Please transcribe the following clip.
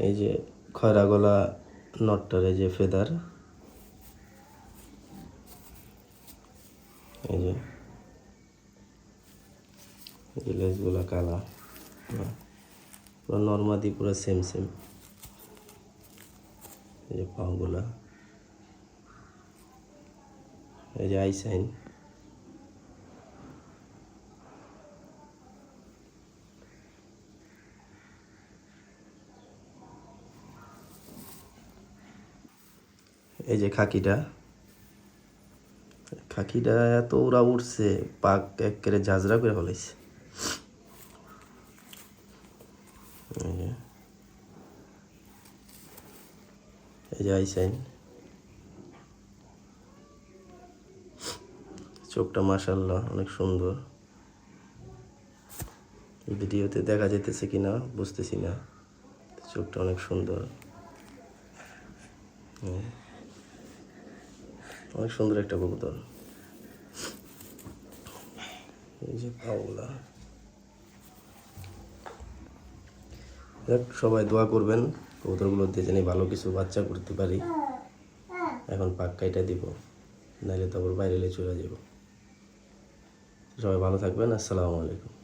এই যে খয়রা গলা নটটার এই যে ফেদার, এই যে লেজগুলা কালা, পুরো নর্মাদি পুরো সেম সেম। এই যে পাগুলা, এই যে আই সাইন, এই যে খাকিটা, খাকিটা এত ওরা উঠছে, পাক একেবারে ঝাঁঝরা করে ফেলাইছে। এই যে আই সাইন, চোখটা মাশাআল্লাহ অনেক সুন্দর। ভিডিওতে দেখা যেতেছে কিনা বুঝতেছি না, চোখটা অনেক সুন্দর, অনেক সুন্দর একটা কবুতর। এই যে পাওলা, সবাই দোয়া করবেন কবুতরগুলো দিয়ে জানি ভালো কিছু বাচ্চা করতে পারি। এখন পাক কাইটা দিব, নাহলে তো আবার বাইরে চলে যাব। সবাই ভালো থাকবেন। আসসালামু আলাইকুম।